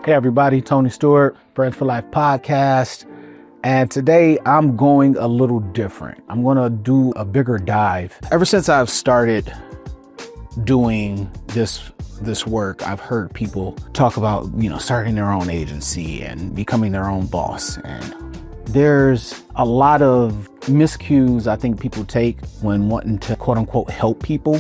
Hey everybody, Tony Stewart, Friends for Life podcast. And today I'm going a little different. I'm going to do a bigger dive. Ever since I've started doing this work, I've heard people talk about, starting their own agency and becoming their own boss. And there's a lot of miscues I think people take when wanting to quote unquote help people.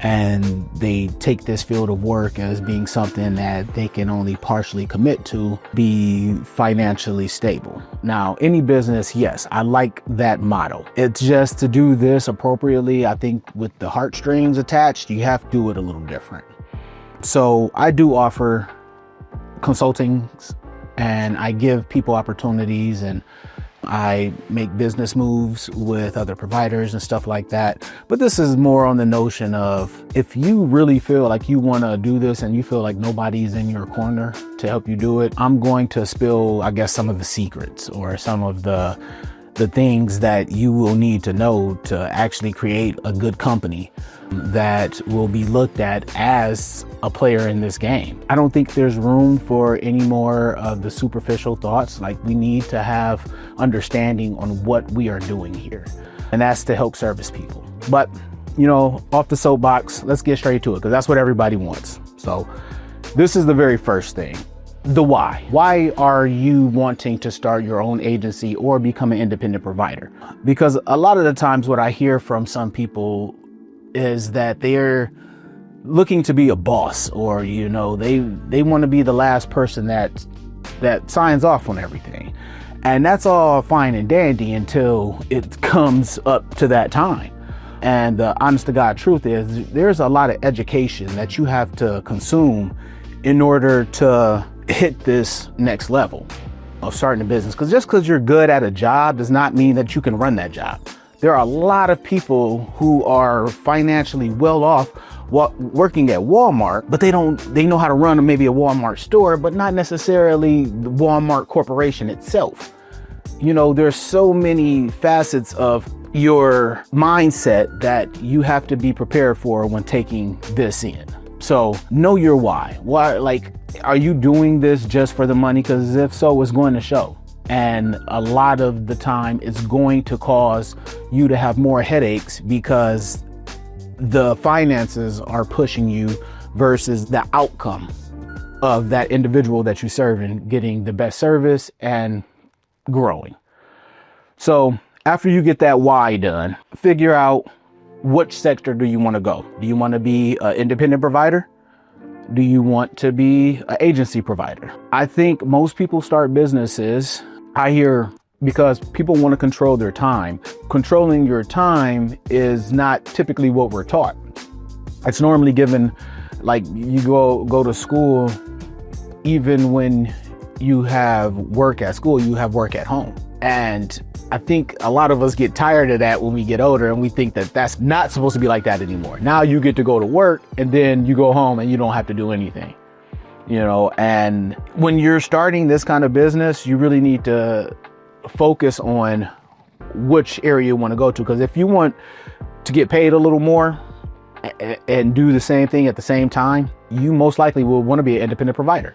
And they take this field of work as being something that they can only partially commit to be financially stable. Now, any business, yes, I like that motto. It's just to do this appropriately. I think with the heartstrings attached, you have to do it a little different. So I do offer consulting and I give people opportunities and I make business moves with other providers and stuff like that. But this is more on the notion of if you really feel like you want to do this and you feel like nobody's in your corner to help you do it, I'm going to spill, I guess, some of the secrets or some of the things that you will need to know to actually create a good company that will be looked at as a player in this game. I don't think there's room for any more of the superficial thoughts. Like, we need to have understanding on what we are doing here, and that's to help service people. But, off the soapbox, let's get straight to it, because that's what everybody wants. So this is the very first thing. The why. Why are you wanting to start your own agency or become an independent provider? Because a lot of the times what I hear from some people is that they're looking to be a boss, or, they want to be the last person that signs off on everything. And that's all fine and dandy until it comes up to that time. And the honest to God truth is there's a lot of education that you have to consume in order to hit this next level of starting a business. Because just because you're good at a job does not mean that you can run that job. There are a lot of people who are financially well off working at Walmart, but they know how to run maybe a Walmart store, but not necessarily the Walmart corporation itself. There's so many facets of your mindset that you have to be prepared for when taking this in. So know your why. Why, are you doing this just for the money? Because if so, it's going to show. And a lot of the time it's going to cause you to have more headaches because the finances are pushing you versus the outcome of that individual that you serve and getting the best service and growing. So after you get that why done, figure out which sector do you want to go. Do you want to be an independent provider? Do you want to be an agency provider? I think most people start businesses, I hear, because people want to control their time. Controlling your time is not typically what we're taught. It's normally given, like, you go to school, even when you have work at school, you have work at home. And I think a lot of us get tired of that when we get older, and we think that that's not supposed to be like that anymore. Now you get to go to work and then you go home and you don't have to do anything, and when you're starting this kind of business, you really need to focus on which area you want to go to. Because if you want to get paid a little more and do the same thing at the same time, you most likely will want to be an independent provider.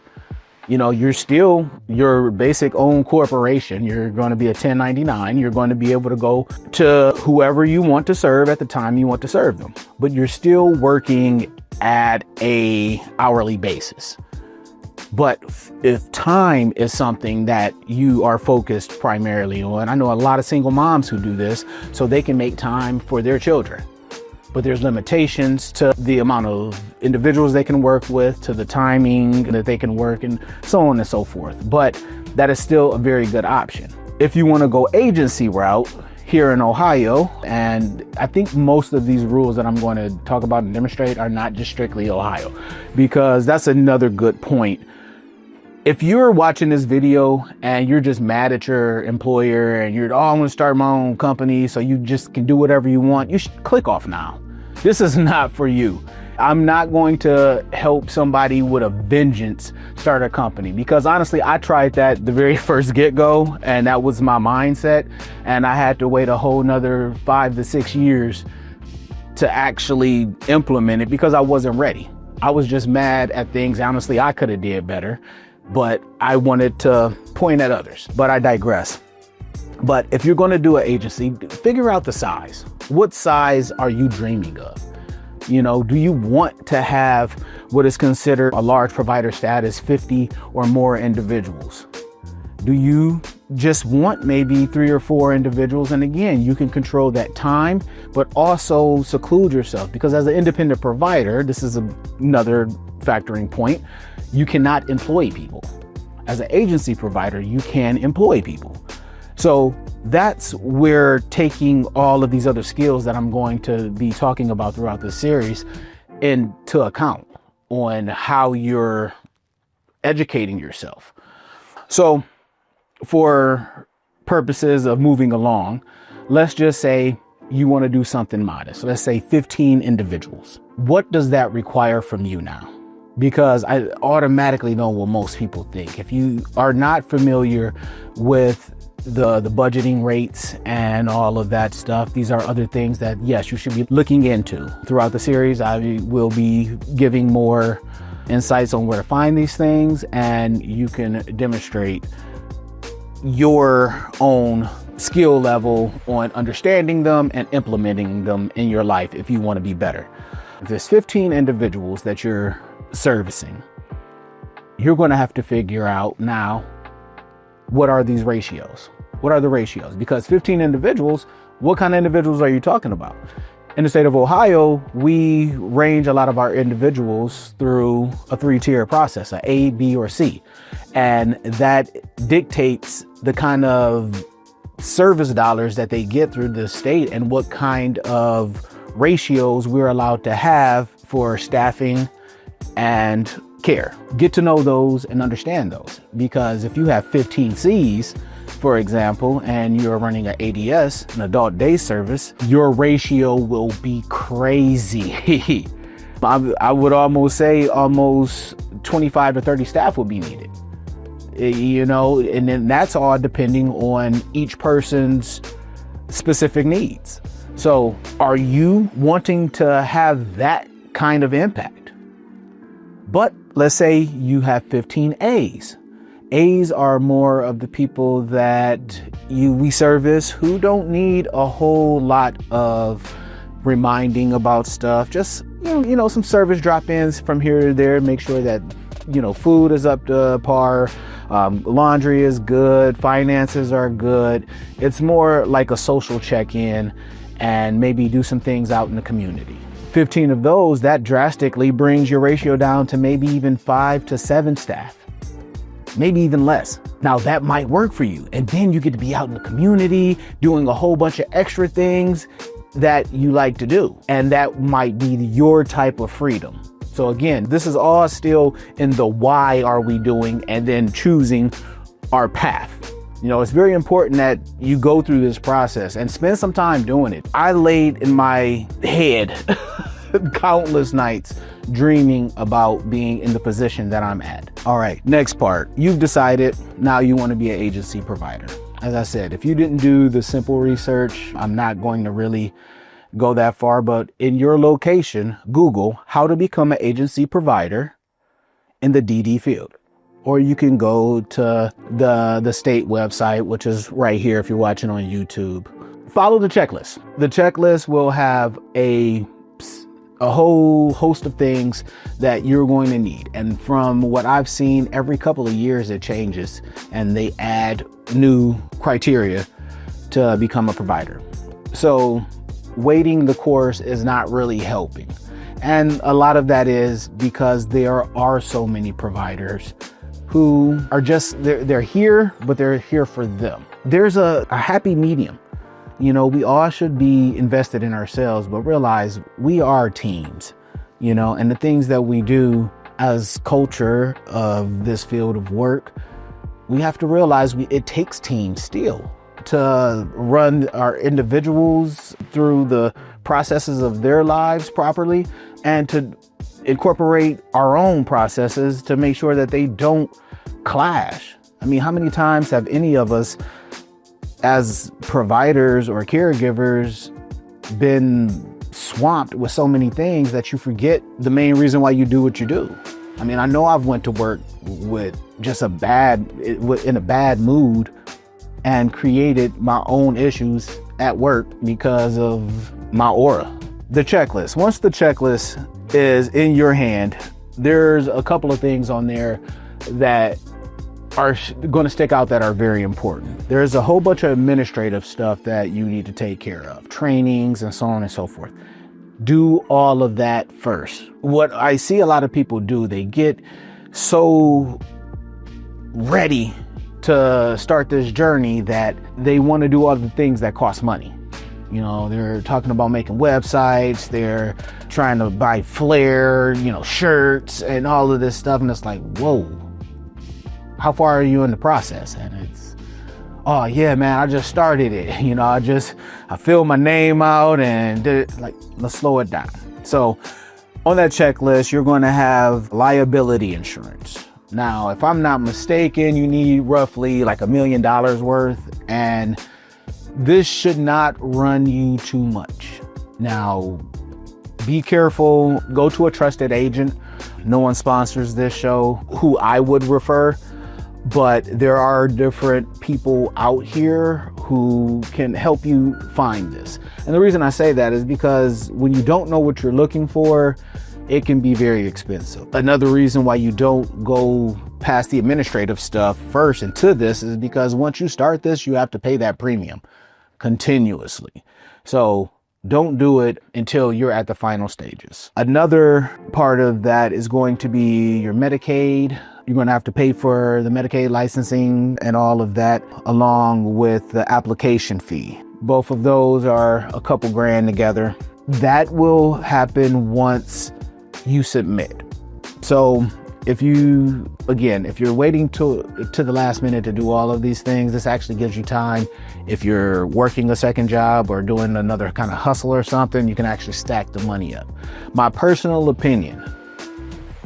You're still your basic own corporation. You're going to be a 1099. You're going to be able to go to whoever you want to serve at the time you want to serve them. But you're still working at a hourly basis. But if time is something that you are focused primarily on, I know a lot of single moms who do this so they can make time for their children. But there's limitations to the amount of individuals they can work with, to the timing that they can work, and so on and so forth. But that is still a very good option. If you want to go agency route here in Ohio, and I think most of these rules that I'm going to talk about and demonstrate are not just strictly Ohio, because that's another good point. If you're watching this video and you're just mad at your employer and you're, I'm going to start my own company so you just can do whatever you want, you should click off now. This is not for you. I'm not going to help somebody with a vengeance start a company, because honestly, I tried that the very first get-go, and that was my mindset. And I had to wait a whole nother 5 to 6 years to actually implement it because I wasn't ready. I was just mad at things. Honestly, I could have did better. but I wanted to point at others, but I digress. But if you're going to do an agency, figure out the size. What size are you dreaming of? You know, do you want to have what is considered a large provider status, 50 or more individuals? Do you just want maybe 3 or 4 individuals? And again, you can control that time, but also seclude yourself, because as an independent provider, this is another factoring point, you cannot employ people. As an agency provider, you can employ people. So that's where taking all of these other skills that I'm going to be talking about throughout this series into account on how you're educating yourself. So for purposes of moving along, let's just say you want to do something modest. Let's say 15 individuals. What does that require from you now? Because I automatically know what most people think. If you are not familiar with the budgeting rates and all of that stuff, these are other things that, yes, you should be looking into. Throughout the series, I will be giving more insights on where to find these things, and you can demonstrate your own skill level on understanding them and implementing them in your life if you want to be better. If there's 15 individuals that you're servicing, you're going to have to figure out now, what are these ratios? What are the ratios? Because 15 individuals, what kind of individuals are you talking about? In the state of Ohio, we range a lot of our individuals through a 3-tier process, a A, B, or C. And that dictates the kind of service dollars that they get through the state and what kind of ratios we're allowed to have for staffing and care. Get to know those and understand those, because if you have 15 C's, for example, and you're running an ADS, an adult day service, your ratio will be crazy. I would almost say almost 25 to 30 staff will be needed, you know, and then that's all depending on each person's specific needs. So are you wanting to have that kind of impact? But let's say you have 15 A's. A's are more of the people that we service who don't need a whole lot of reminding about stuff. Just, you know, some service drop-ins from here to there. Make sure that, you know, food is up to par, laundry is good, finances are good. It's more like a social check-in, and maybe do some things out in the community. 15 of those, that drastically brings your ratio down to maybe even 5 to 7 staff, maybe even less. Now that might work for you. And then you get to be out in the community doing a whole bunch of extra things that you like to do. And that might be your type of freedom. So again, this is all still in the why are we doing, and then choosing our path. You know, it's very important that you go through this process and spend some time doing it. I laid in my head countless nights dreaming about being in the position that I'm at. All right, next part. You've decided now you want to be an agency provider. As I said, if you didn't do the simple research, I'm not going to really go that far, but in your location, Google how to become an agency provider in the DD field. Or you can go to the state website, which is right here if you're watching on YouTube. Follow the checklist. The checklist will have a whole host of things that you're going to need. And from what I've seen, every couple of years it changes and they add new criteria to become a provider. So waiting the course is not really helping. And a lot of that is because there are so many providers who are just, they're here, but they're here for them. There's a happy medium. You know, we all should be invested in ourselves, but realize we are teams, you know, and the things that we do as culture of this field of work, we have to realize it takes teams still to run our individuals through the processes of their lives properly, and to incorporate our own processes to make sure that they don't clash. I mean, how many times have any of us as providers or caregivers been swamped with so many things that you forget the main reason why you do what you do? I mean, I know I've went to work with just in a bad mood and created my own issues at work because of my aura. The checklist. Once the checklist is in your hand, there's a couple of things on there that are going to stick out that are very important. There's a whole bunch of administrative stuff that you need to take care of, trainings and so on and so forth. Do all of that first. What I see a lot of people do, they get so ready to start this journey that they want to do all the things that cost money. You know, they're talking about making websites, they're trying to buy flair, shirts and all of this stuff. And it's like, whoa, how far are you in the process? And it's, oh yeah, man, I just started it. I filled my name out and did it. Like, let's slow it down. So on that checklist, you're going to have liability insurance. Now, if I'm not mistaken, you need roughly like $1 million worth, and this should not run you too much. Now, be careful, go to a trusted agent. No one sponsors this show who I would refer, but there are different people out here who can help you find this. And the reason I say that is because when you don't know what you're looking for, it can be very expensive. Another reason why you don't go past the administrative stuff first into this is because once you start this, you have to pay that premium continuously. So don't do it until you're at the final stages. Another part of that is going to be your Medicaid. You're going to have to pay for the Medicaid licensing and all of that, along with the application fee. Both of those are a couple grand together. That will happen once you submit. So if you're waiting to the last minute to do all of these things, this actually gives you time. If you're working a second job or doing another kind of hustle or something, you can actually stack the money up. My personal opinion,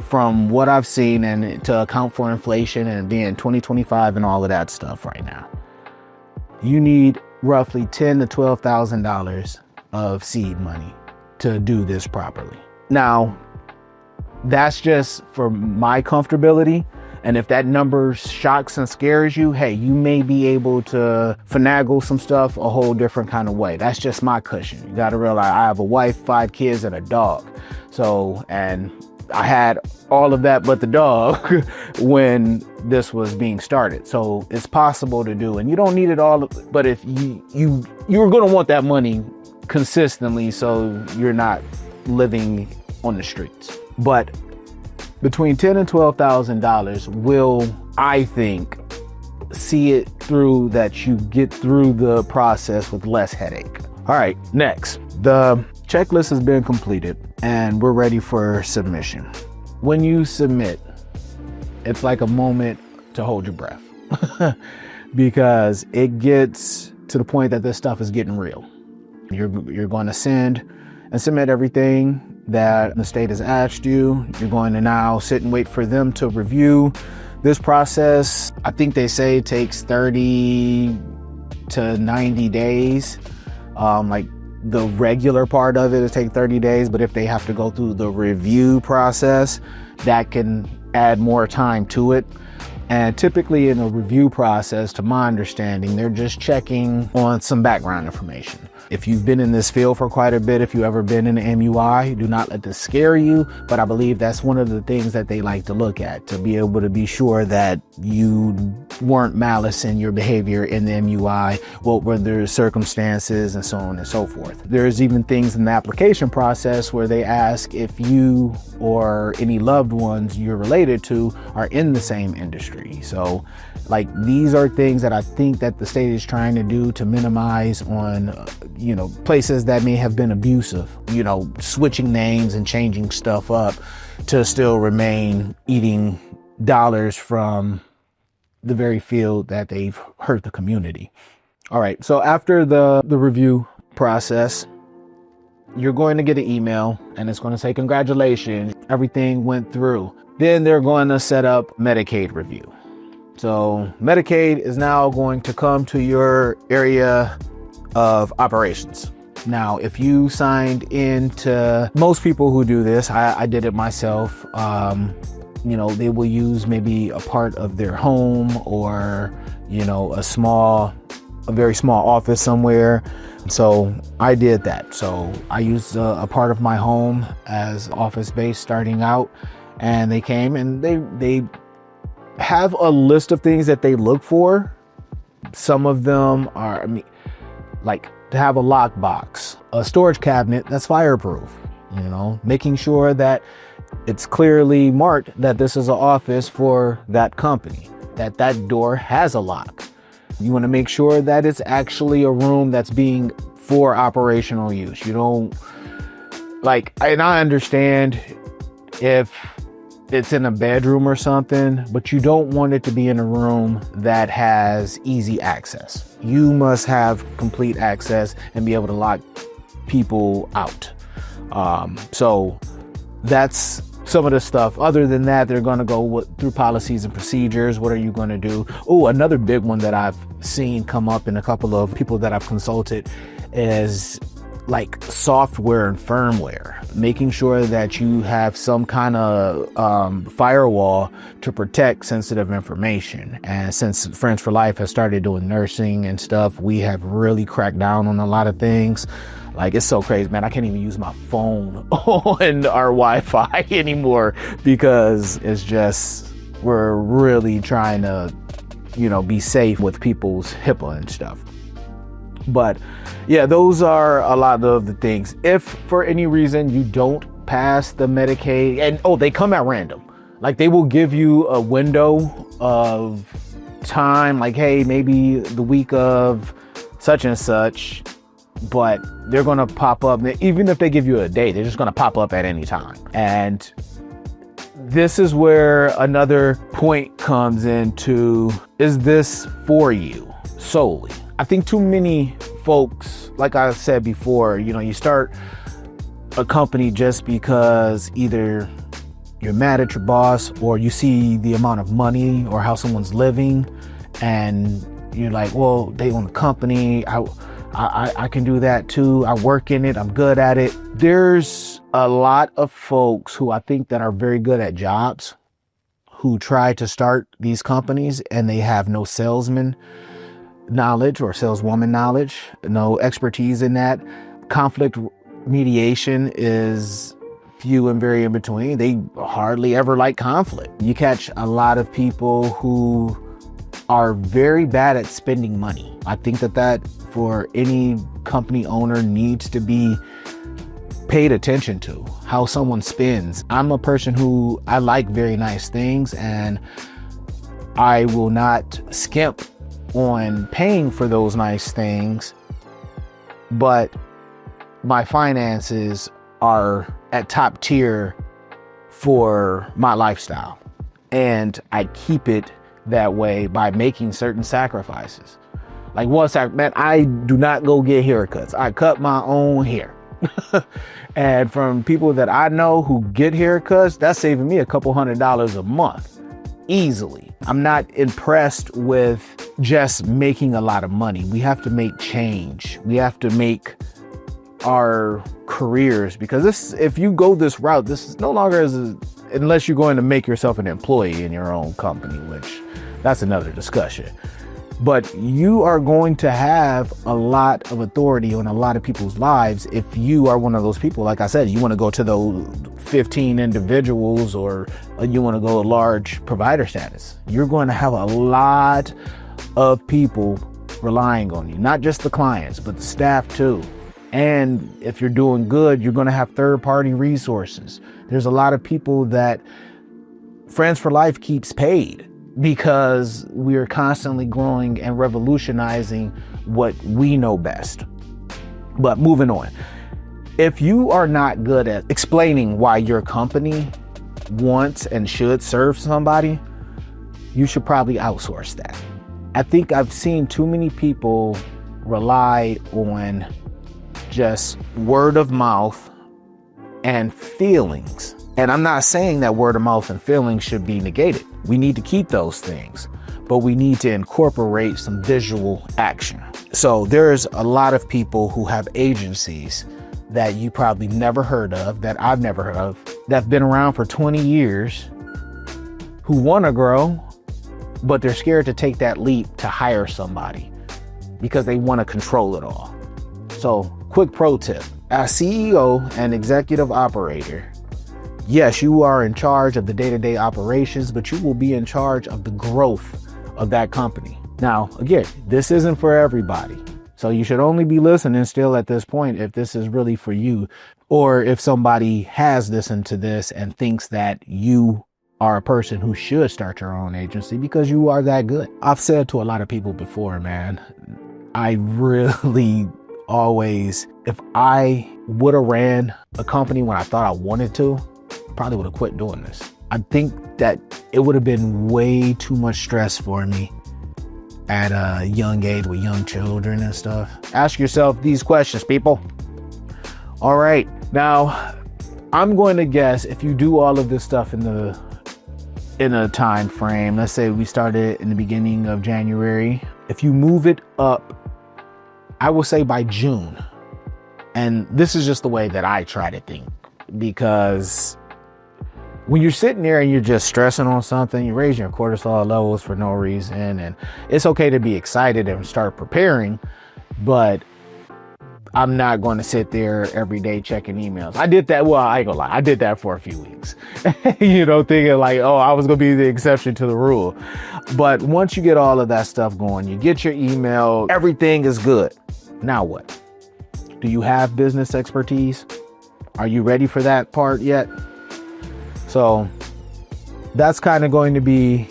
from what I've seen, and to account for inflation and being 2025 and all of that stuff right now, you need roughly $10,000 to $12,000 of seed money to do this properly. Now, that's just for my comfortability. And if that number shocks and scares you, hey, you may be able to finagle some stuff a whole different kind of way. That's just my cushion. You got to realize I have a wife, 5 kids, and a dog. So, and I had all of that but the dog when this was being started. So it's possible to do, and you don't need it all. But if you're going to want that money consistently, so you're not living on the streets. But between $10,000 and $12,000 will, I think, see it through, that you get through the process with less headache. All right, next, the checklist has been completed and we're ready for submission. When you submit, it's like a moment to hold your breath because it gets to the point that this stuff is getting real. You're going to send and submit everything that the state has asked you. You're going to now sit and wait for them to review this process. I think they say it takes 30 to 90 days. Like the regular part of it take 30 days, but if they have to go through the review process, that can add more time to it. And typically in a review process, to my understanding, they're just checking on some background information. If you've been in this field for quite a bit, if you've ever been in the MUI, do not let this scare you. But I believe that's one of the things that they like to look at, to be able to be sure that you weren't malice in your behavior in the MUI, what were the circumstances, and so on and so forth. There's even things in the application process where they ask if you or any loved ones you're related to are in the same industry. So like, these are things that I think that the state is trying to do to minimize on, places that may have been abusive, switching names and changing stuff up to still remain eating dollars from the very field that they've hurt the community. All right. So after the review process, you're going to get an email and it's going to say, congratulations, everything went through. Then they're going to set up Medicaid review. So Medicaid is now going to come to your area of operations. Now, if you signed into, most people who do this, I did it myself. they will use maybe a part of their home or, a very small office somewhere. So I did that. So I used a part of my home as office space starting out, and they came and they have a list of things that they look for. Some of them are, like to have a lockbox, a storage cabinet that's fireproof, making sure that it's clearly marked that this is an office for that company, that door has a lock. You want to make sure that it's actually a room that's being for operational use. You don't and I understand if it's in a bedroom or something, but you don't want it to be in a room that has easy access. You must have complete access and be able to lock people out. So that's some of the stuff. Other than that, they're going to go through policies and procedures. What are you going to do? Oh, another big one that I've seen come up in a couple of people that I've consulted is like software and firmware, making sure that you have some kind of firewall to protect sensitive information. And since Friends for Life has started doing nursing and stuff, we have really cracked down on a lot of things. Like, it's so crazy, man. I can't even use my phone on our Wi-Fi anymore because we're really trying to, be safe with people's HIPAA and stuff. But yeah, those are a lot of the things. If for any reason you don't pass the Medicaid, and they come at random, like they will give you a window of time, like, hey, maybe the week of such and such, but they're going to pop up. Even if they give you a day, they're just going to pop up at any time. And this is where another point comes into, is this for you solely? I think too many folks, like I said before, you start a company just because either you're mad at your boss or you see the amount of money or how someone's living and you're like, well, they own the company. I can do that too. I work in it. I'm good at it. There's a lot of folks who I think that are very good at jobs who try to start these companies and they have no salesman knowledge or saleswoman knowledge, no expertise in that. Conflict mediation is few and very in between. They hardly ever like conflict. You catch a lot of people who are very bad at spending money. I think that for any company owner needs to be paid attention to how someone spends. I'm a person who I like very nice things and I will not skimp on paying for those nice things, but my finances are at top tier for my lifestyle. And I keep it that way by making certain sacrifices. Like man, I do not go get haircuts. I cut my own hair. And from people that I know who get haircuts, that's saving me a couple $100s a month easily. I'm not impressed with just making a lot of money. We have to make change. We have to make our careers, because if you go this route, this is no longer unless you're going to make yourself an employee in your own company, which that's another discussion. But you are going to have a lot of authority on a lot of people's lives if you are one of those people. Like I said, you want to go to those 15 individuals or you want to go a large provider status. You're going to have a lot of people relying on you, not just the clients, but the staff too. And if you're doing good, you're going to have third-party resources. There's a lot of people that Friends for Life keeps paid because we are constantly growing and revolutionizing what we know best. But moving on, if you are not good at explaining why your company wants and should serve somebody, you should probably outsource that. I think I've seen too many people rely on just word of mouth and feelings. And I'm not saying that word of mouth and feelings should be negated. We need to keep those things, but we need to incorporate some visual action. So there's a lot of people who have agencies that you probably never heard of, that I've never heard of, that've been around for 20 years, who want to grow, but they're scared to take that leap to hire somebody because they want to control it all. So, quick pro tip. As CEO and executive operator, yes, you are in charge of the day-to-day operations, but you will be in charge of the growth of that company. Now, again, this isn't for everybody. So you should only be listening still at this point if this is really for you, or if somebody has listened to this and thinks that you are a person who should start your own agency because you are that good. I've said to a lot of people before, man, I really always, if I would have ran a company when I thought I wanted to, I probably would have quit doing this. I think that it would have been way too much stress for me at a young age with young children and stuff. Ask yourself these questions, people. All right, now I'm going to guess if you do all of this stuff in a time frame, let's say we started in the beginning of January, if you move it up, I will say by June. And this is just the way that I try to think, because when you're sitting there and you're just stressing on something, you're raising your cortisol levels for no reason. And it's okay to be excited and start preparing, but I'm not going to sit there every day checking emails. I did that. Well, I ain't gonna lie. I did that for a few weeks, thinking like, oh, I was going to be the exception to the rule. But once you get all of that stuff going, you get your email, everything is good. Now what? Do you have business expertise? Are you ready for that part yet? So that's kind of going to be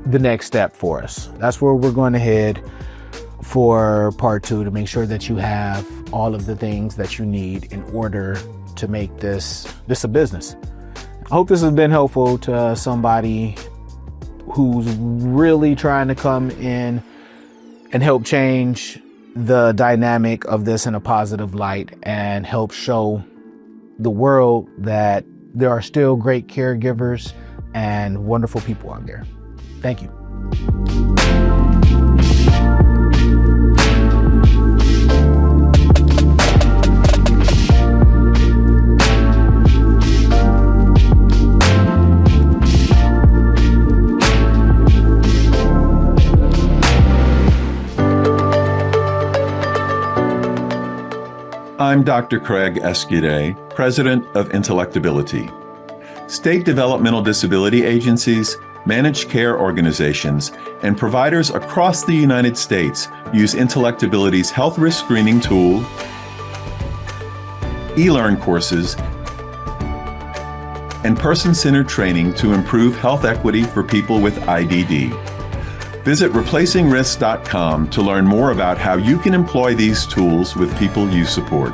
the next step for us. That's where we're going to head for part 2, to make sure that you have all of the things that you need in order to make this a business. I hope this has been helpful to somebody who's really trying to come in and help change the dynamic of this in a positive light and help show the world that there are still great caregivers and wonderful people out there. Thank you. I'm Dr. Craig Escudé, President of Intellectability. State developmental disability agencies, managed care organizations, and providers across the United States use Intellectability's health risk screening tool, e-learn courses, and person-centered training to improve health equity for people with IDD. Visit replacingrisks.com to learn more about how you can employ these tools with people you support.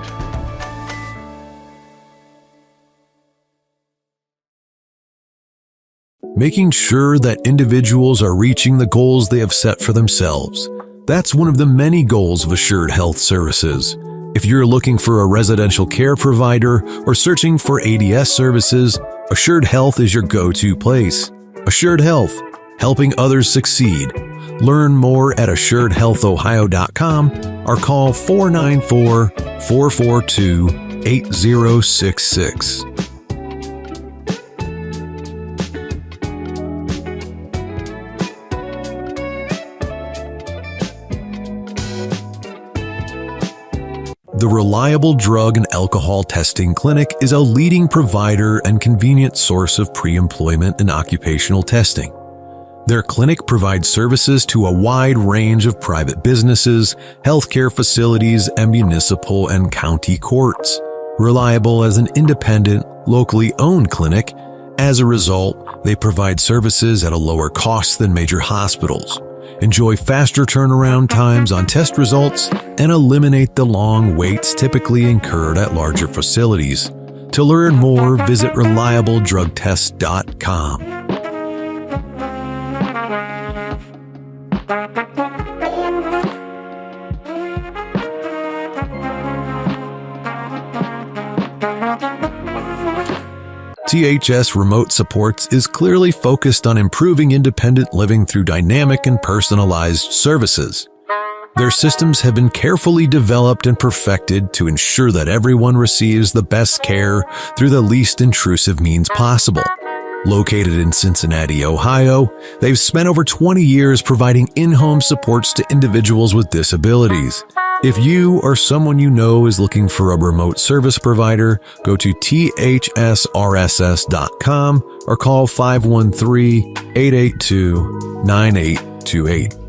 Making sure that individuals are reaching the goals they have set for themselves. That's one of the many goals of Assured Health Services. If you're looking for a residential care provider or searching for ADS services, Assured Health is your go-to place. Assured Health, helping others succeed. Learn more at assuredhealthohio.com or call 494-442-8066. The Reliable Drug and Alcohol Testing Clinic is a leading provider and convenient source of pre-employment and occupational testing. Their clinic provides services to a wide range of private businesses, healthcare facilities, and municipal and county courts. Reliable as an independent, locally owned clinic, as a result, they provide services at a lower cost than major hospitals. Enjoy faster turnaround times on test results and eliminate the long waits typically incurred at larger facilities. To learn more, visit reliabledrugtest.com. THS Remote Supports is clearly focused on improving independent living through dynamic and personalized services. Their systems have been carefully developed and perfected to ensure that everyone receives the best care through the least intrusive means possible. Located in Cincinnati, Ohio, they've spent over 20 years providing in-home supports to individuals with disabilities. If you or someone you know is looking for a remote service provider, go to thsrss.com or call 513-882-9828.